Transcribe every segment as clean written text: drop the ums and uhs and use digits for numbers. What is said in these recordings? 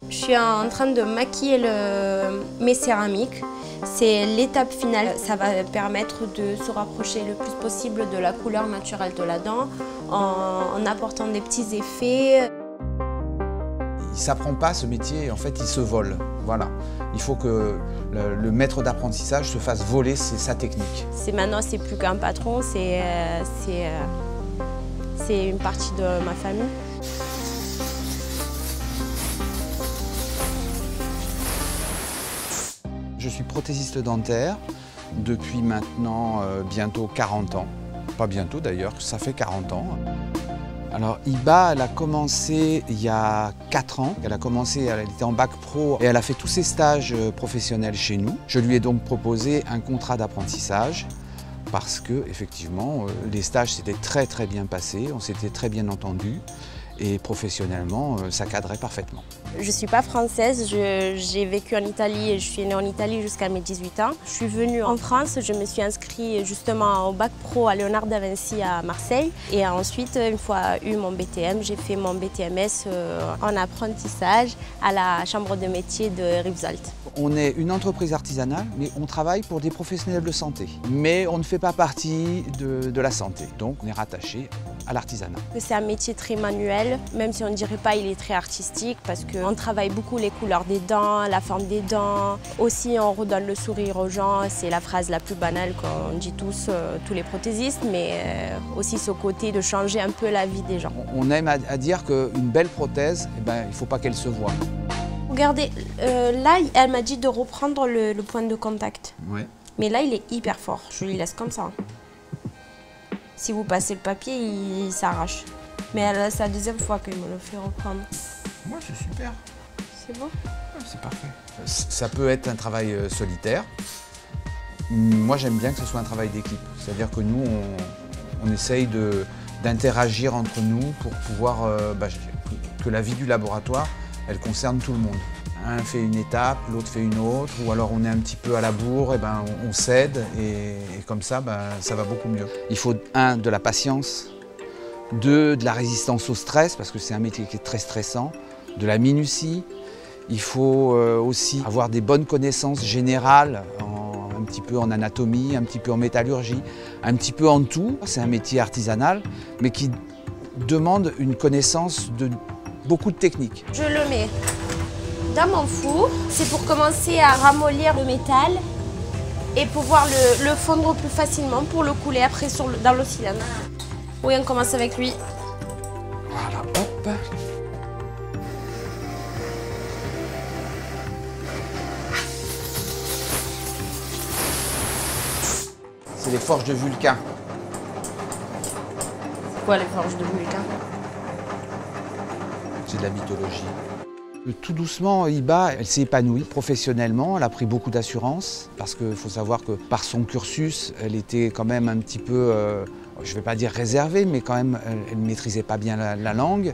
Je suis en train de maquiller mes céramiques. C'est l'étape finale, ça va permettre de se rapprocher le plus possible de la couleur naturelle de la dent en apportant des petits effets. Il ne s'apprend pas ce métier, en fait il se vole. Voilà. Il faut que le maître d'apprentissage se fasse voler sa technique. Maintenant c'est plus qu'un patron, c'est une partie de ma famille. Je suis prothésiste dentaire depuis maintenant bientôt 40 ans. Pas bientôt d'ailleurs, ça fait 40 ans. Alors Iba, elle a commencé il y a 4 ans. Elle était en bac pro et elle a fait tous ses stages professionnels chez nous. Je lui ai donc proposé un contrat d'apprentissage parce que effectivement les stages s'étaient très bien passés, on s'était très bien entendus. Et professionnellement, ça cadrait parfaitement. Je ne suis pas française, j'ai vécu en Italie et je suis née en Italie jusqu'à mes 18 ans. Je suis venue en France, je me suis inscrite justement au bac pro à Léonard de Vinci à Marseille. Et ensuite, une fois eu mon BTM, j'ai fait mon BTMS en apprentissage à la chambre de métier de Rivesaltes. On est une entreprise artisanale, mais on travaille pour des professionnels de santé. Mais on ne fait pas partie de la santé, donc on est rattaché à l'artisanat. C'est un métier très manuel, même si on ne dirait pas il est très artistique parce qu'on travaille beaucoup les couleurs des dents, la forme des dents. Aussi on redonne le sourire aux gens, c'est la phrase la plus banale qu'on dit tous les prothésistes, mais aussi ce côté de changer un peu la vie des gens. On aime à dire qu'une belle prothèse, il ne faut pas qu'elle se voie. Regardez, là elle m'a dit de reprendre le point de contact. Ouais. Mais là il est hyper fort, je lui laisse comme ça. Si vous passez le papier, il s'arrache. Mais c'est la deuxième fois qu'il me le fait reprendre. Moi, c'est super. C'est bon? Ouais, c'est parfait. Ça peut être un travail solitaire. Moi, j'aime bien que ce soit un travail d'équipe. C'est-à-dire que nous, on essaye d'interagir entre nous pour pouvoir que la vie du laboratoire, elle concerne tout le monde. Un fait une étape, l'autre fait une autre, ou alors on est un petit peu à la bourre, et on cède, et comme ça, ça va beaucoup mieux. Il faut, de la patience, de la résistance au stress, parce que c'est un métier qui est très stressant, de la minutie. Il faut aussi avoir des bonnes connaissances générales, un petit peu en anatomie, un petit peu en métallurgie, un petit peu en tout. C'est un métier artisanal, mais qui demande une connaissance de beaucoup de techniques. Je le mets dans mon four, c'est pour commencer à ramollir le métal et pouvoir le fondre plus facilement pour le couler après dans le cylindre. Oui, on commence avec lui. Voilà, hop. C'est les forges de Vulcain. C'est quoi les forges de Vulcain? C'est de la mythologie. Tout doucement, Iba, elle s'est épanouie professionnellement, elle a pris beaucoup d'assurance parce qu'il faut savoir que par son cursus, elle était quand même un petit peu, je ne vais pas dire réservée, mais quand même, elle ne maîtrisait pas bien la langue.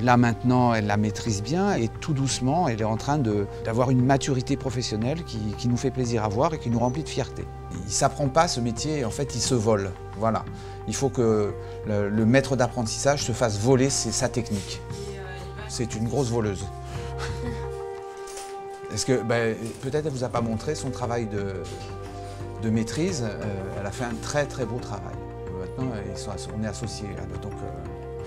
Là maintenant, elle la maîtrise bien et tout doucement, elle est en train d'avoir une maturité professionnelle qui nous fait plaisir à voir et qui nous remplit de fierté. Il ne s'apprend pas ce métier, en fait, il se vole. Voilà. Il faut que le maître d'apprentissage se fasse voler sa technique. C'est une grosse voleuse. Est-ce que peut-être elle ne vous a pas montré son travail de maîtrise. Elle a fait un très beau travail. Maintenant, on est associés. Donc,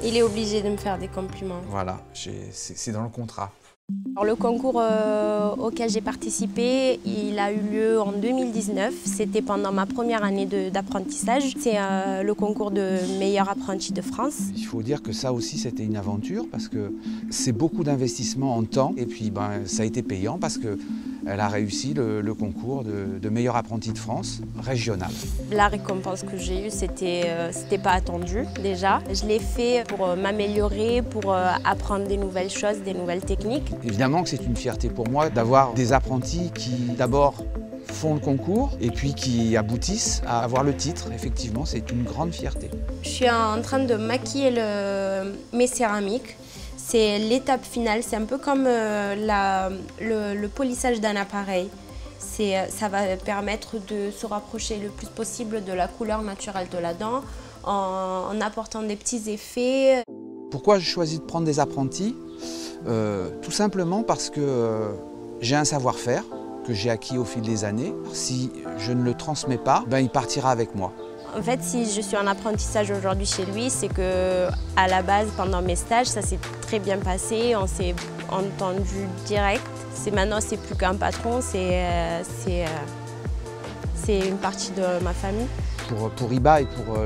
il est obligé de me faire des compliments. Voilà, c'est dans le contrat. Alors, le concours auquel j'ai participé, il a eu lieu en 2019. C'était pendant ma première année d'apprentissage. C'est le concours de meilleur apprenti de France. Il faut dire que ça aussi, c'était une aventure parce que c'est beaucoup d'investissement en temps. Et puis, ça a été payant parce qu'elle a réussi le concours de meilleur apprenti de France régional. La récompense que j'ai eue, c'était pas attendu déjà. Je l'ai fait pour m'améliorer, pour apprendre des nouvelles choses, des nouvelles techniques. Évidemment que c'est une fierté pour moi d'avoir des apprentis qui d'abord font le concours et puis qui aboutissent à avoir le titre. Effectivement, c'est une grande fierté. Je suis en train de maquiller mes céramiques. C'est l'étape finale, c'est un peu comme le polissage d'un appareil. Ça va permettre de se rapprocher le plus possible de la couleur naturelle de la dent en apportant des petits effets. Pourquoi je choisis de prendre des apprentis ? Tout simplement parce que j'ai un savoir-faire que j'ai acquis au fil des années. Si je ne le transmets pas, ben, il partira avec moi. En fait, si je suis en apprentissage aujourd'hui chez lui, c'est que à la base, pendant mes stages, ça s'est très bien passé. On s'est entendu direct. Maintenant, c'est plus qu'un patron, c'est une partie de ma famille. Pour Iba et pour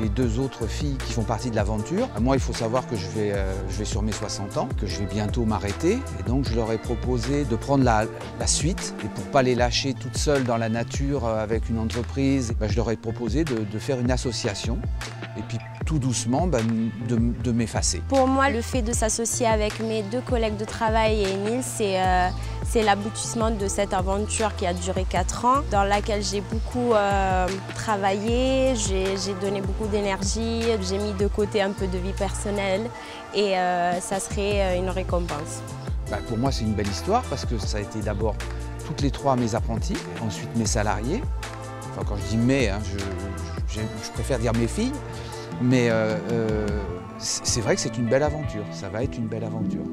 les deux autres filles qui font partie de l'aventure, moi il faut savoir que je vais sur mes 60 ans, que je vais bientôt m'arrêter. Et donc je leur ai proposé de prendre la suite. Et pour ne pas les lâcher toutes seules dans la nature avec une entreprise, je leur ai proposé de faire une association. Et puis tout doucement de m'effacer. Pour moi, le fait de s'associer avec mes deux collègues de travail et Émile, c'est l'aboutissement de cette aventure qui a duré 4 ans, dans laquelle j'ai beaucoup travaillé, j'ai donné beaucoup d'énergie, j'ai mis de côté un peu de vie personnelle et ça serait une récompense. Pour moi, c'est une belle histoire parce que ça a été d'abord toutes les 3 mes apprentis, ensuite mes salariés. Enfin, quand je dis mes, hein, je préfère dire mes filles. Mais c'est vrai que c'est une belle aventure, ça va être une belle aventure.